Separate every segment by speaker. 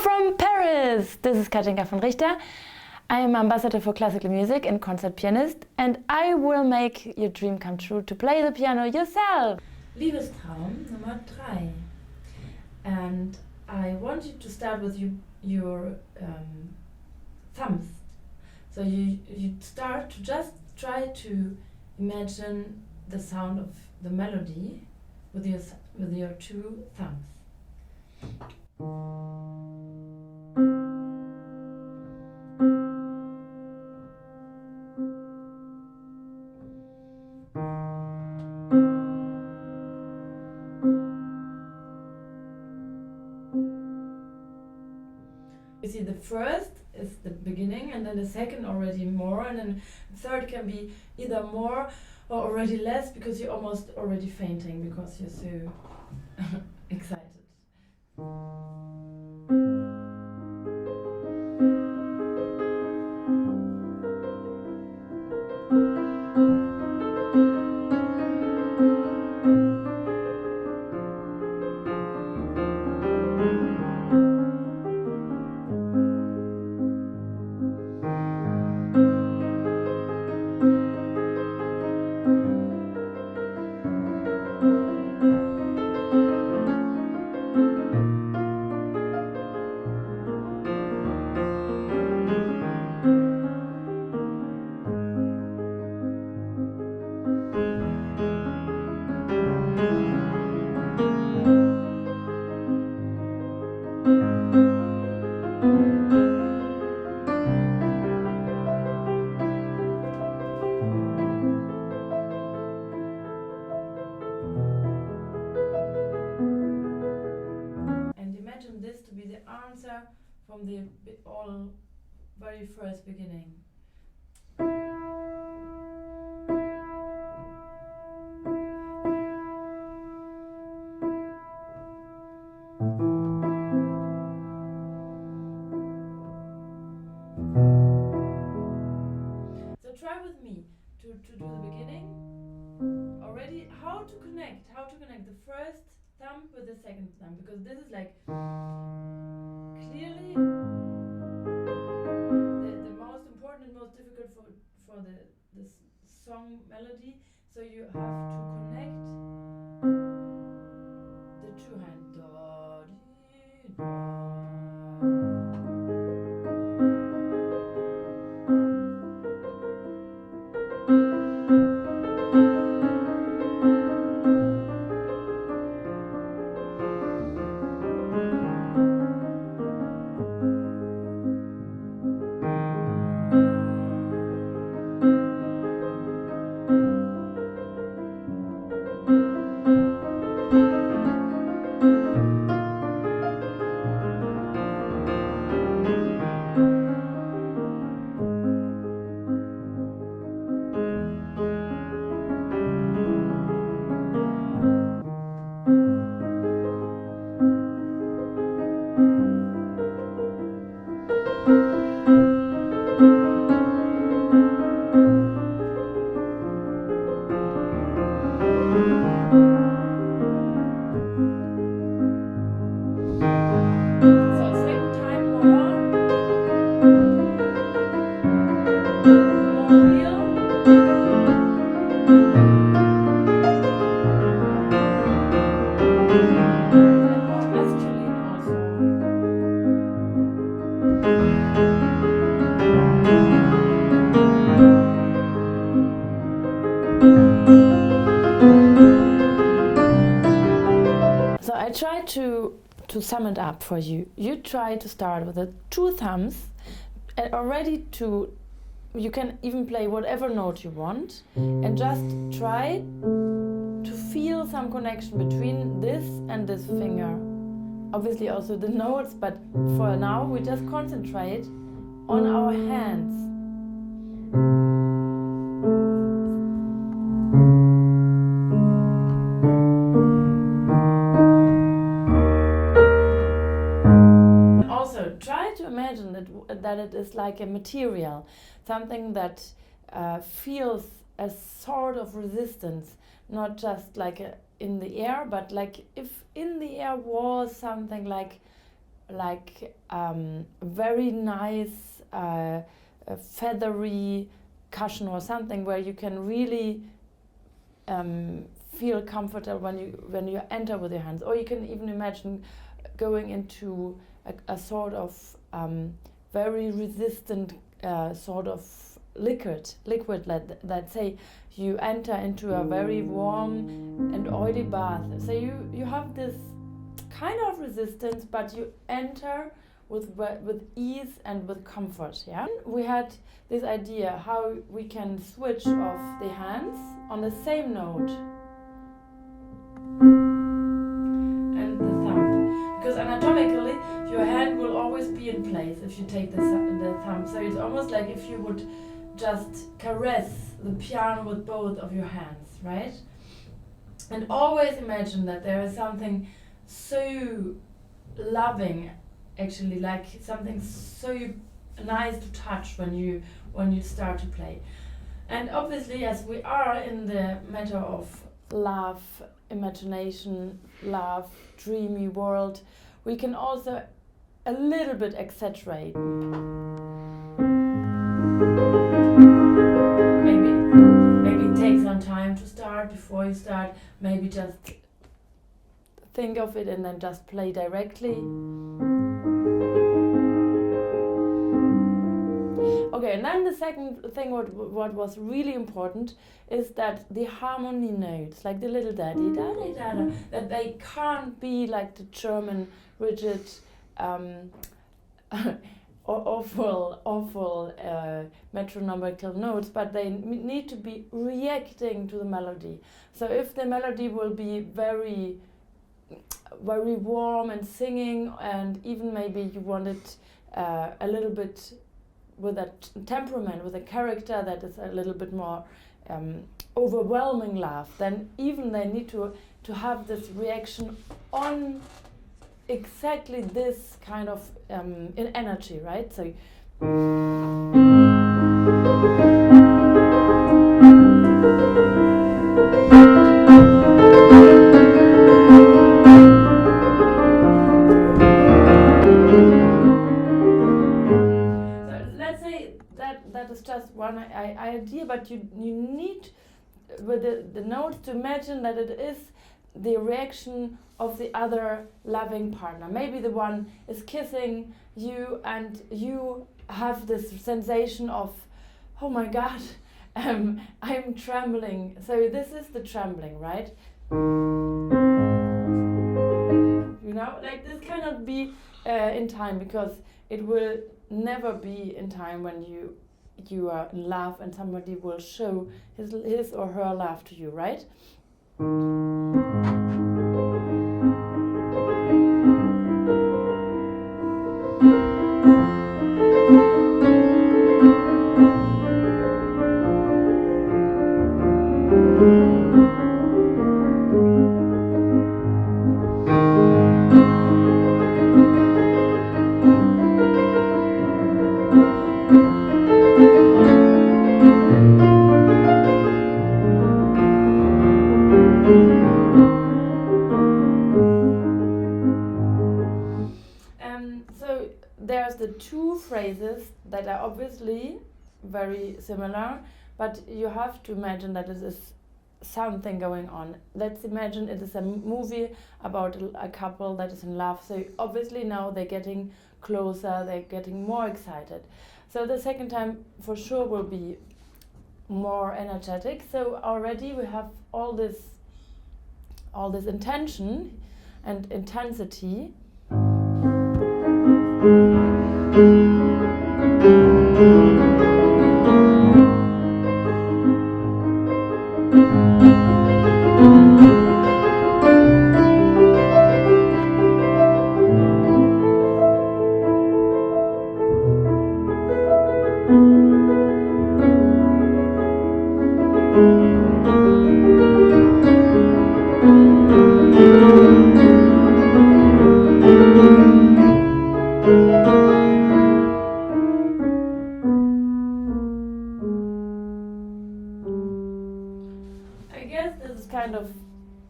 Speaker 1: from Paris! This is Katinka von Richter. I am ambassador for classical music and concert pianist, and I will make your dream come true to play the piano yourself.
Speaker 2: Liebestraum Nummer 3. And I want you to start with your thumbs. So you start to just try to imagine the sound of the melody with your two thumbs. You see, the first is the beginning, and then the second already more, and then the third can be either more or already less, because you're almost already fainting because you're so excited. Imagine this to be the answer from the all very first beginning. So try with me to do the beginning already. How to connect the first thumb with the second thumb, because this is like clearly the most important and most difficult for this song melody. So you have to connect the two hands. Da, dee, da. So I try to sum it up for you. You try to start with the two thumbs, and already you can even play whatever note you want, and just try to feel some connection between this and this finger. Obviously also the notes, but for now we just concentrate on our hands. Try to imagine that it is like a material, something that feels a sort of resistance, not just like in the air, but like if in the air was something like like very nice feathery cushion or something where you can really feel comfortable when you enter with your hands. Or you can even imagine going into a sort of very resistant sort of liquid let's say you enter into a very warm and oily bath. So you have this kind of resistance, but you enter with ease and with comfort. Yeah, we had this idea how we can switch off the hands on the same note and the thumb, because anatomically your hand will always be in place if you take the thumb. So it's almost like if you would just caress the piano with both of your hands, right? And always imagine that there is something so loving, actually, like something so nice to touch when you start to play. And obviously, as we are in the matter of love, imagination, love, dreamy world, we can also a little bit exaggerate. Maybe take some time to start before you start. Maybe just think of it and then just play directly. Okay, and then the second thing what was really important is that the harmony notes, like the little daddy, da da da, that they can't be like the German rigid awful metronomical notes, but they need to be reacting to the melody. So if the melody will be very warm and singing, and even maybe you want it a little bit with a temperament, with a character that is a little bit more overwhelming love, then even they need to have this reaction on exactly this kind of in energy, right? So let's say that is just one idea, but you need with the notes to imagine that it is the reaction of the other loving partner. Maybe the one is kissing you and you have this sensation of, oh my God, I'm trembling. So this is the trembling, right? You know, like this cannot be in time, because it will never be in time when you are in love and somebody will show his or her love to you, right? So there's the two phrases that are obviously very similar, but you have to imagine that it is something going on. Let's imagine it is a movie about a couple that is in love. So obviously now they're getting closer, they're getting more excited. So the second time for sure will be more energetic. So already we have all this intention and intensity.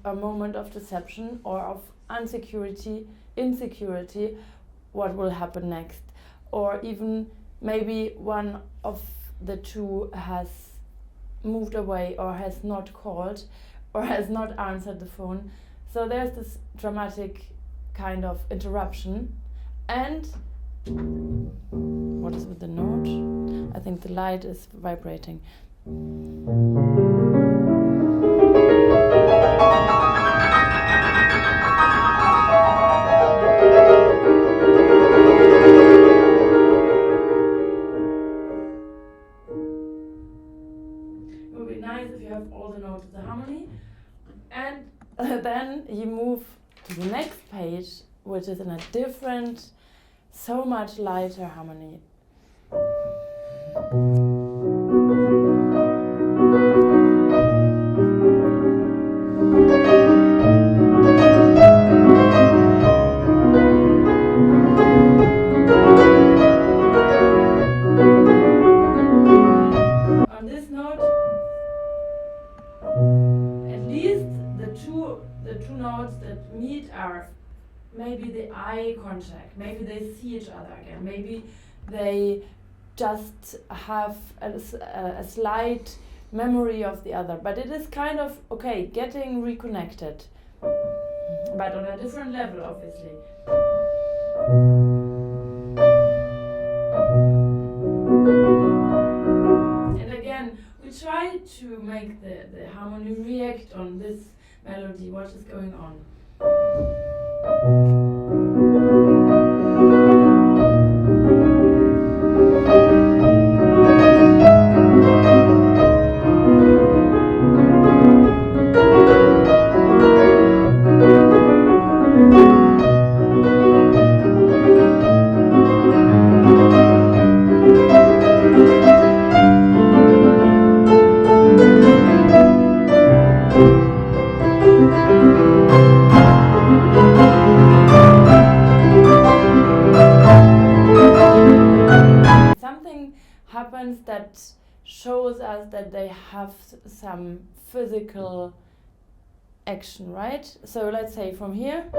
Speaker 2: A moment of deception or of insecurity what will happen next, or even maybe one of the two has moved away or has not called or has not answered the phone. So there's this dramatic kind of interruption. And what is with the note? I think the light is vibrating. It would be nice if you have all the notes of the harmony. And then you move to the next page, which is in a different, so much lighter harmony. On this note, at least the two notes that meet are maybe the eye contact, maybe they see each other again, maybe they just have a slight memory of the other, but it is kind of, okay, getting reconnected, but on a different level, obviously. And again, we try to make the harmony react on this melody, what is going on. Happens that shows us that they have some physical action, right? So let's say from here.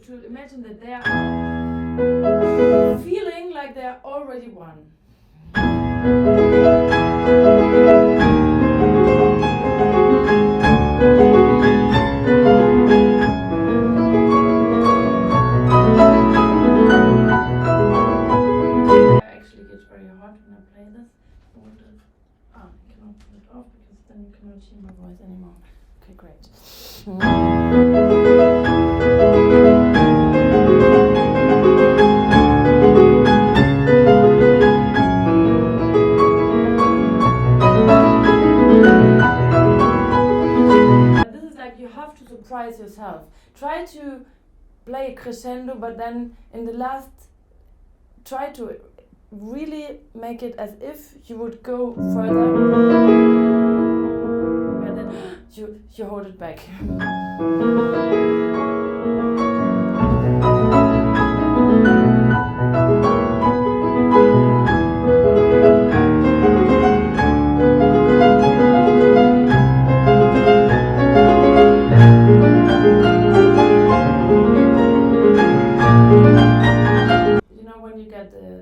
Speaker 2: To imagine that they are feeling like they are already one. I actually get very hot when I play this. I cannot put it off because then you cannot hear my voice anymore. Okay, great. Surprise yourself. Try to play a crescendo, but then in the last, try to really make it as if you would go further, but then you hold it back.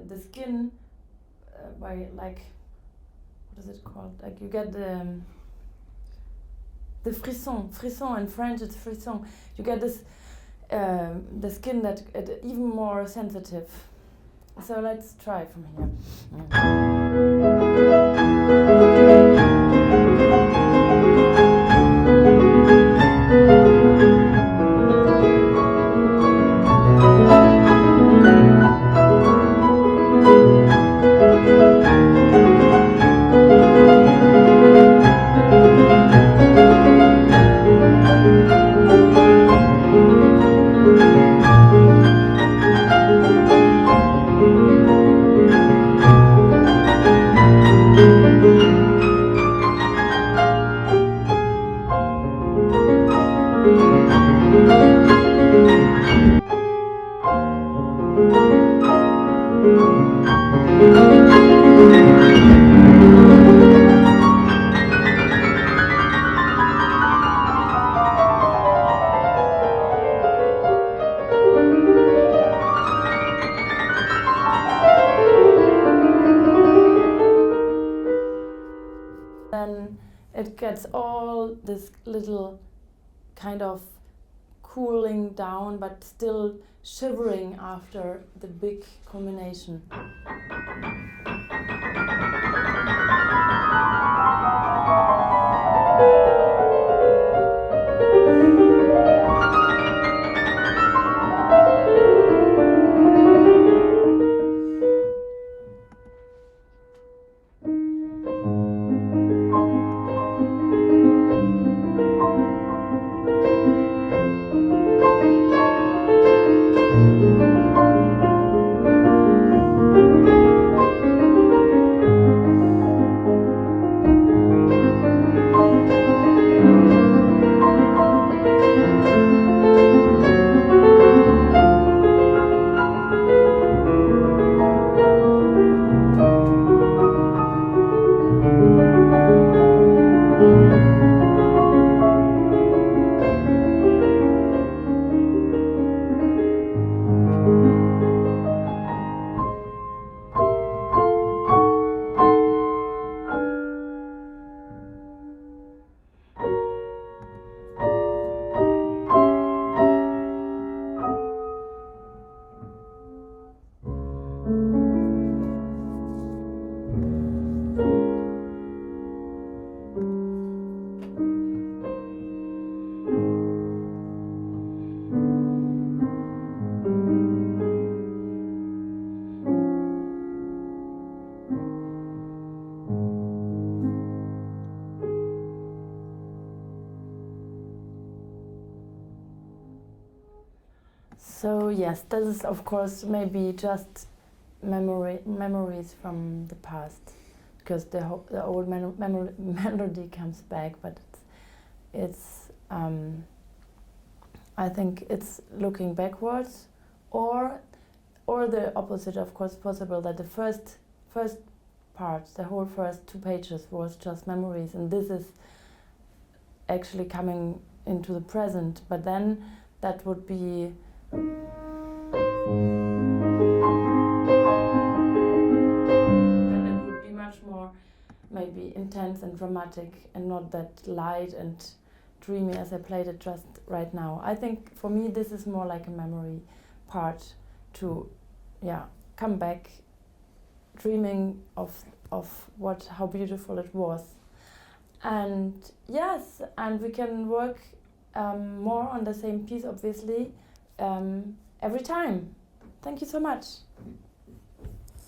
Speaker 2: The skin by like, what is it called? Like you get the frisson in French it's frisson. You get this the skin that even more sensitive. So let's try from here. gets all this little kind of cooling down, but still shivering after the big culmination. So yes, this is of course maybe just memories from the past, because the old melody comes back, but it's I think it's looking backwards, or the opposite, of course, possible, that the first part, the whole first 2 pages was just memories, and this is actually coming into the present, but then that would be much more maybe intense and dramatic, and not that light and dreamy as I played it just right now. I think for me this is more like a memory part, to come back dreaming of how beautiful it was. And yes, and we can work more on the same piece obviously every time. Thank you so much.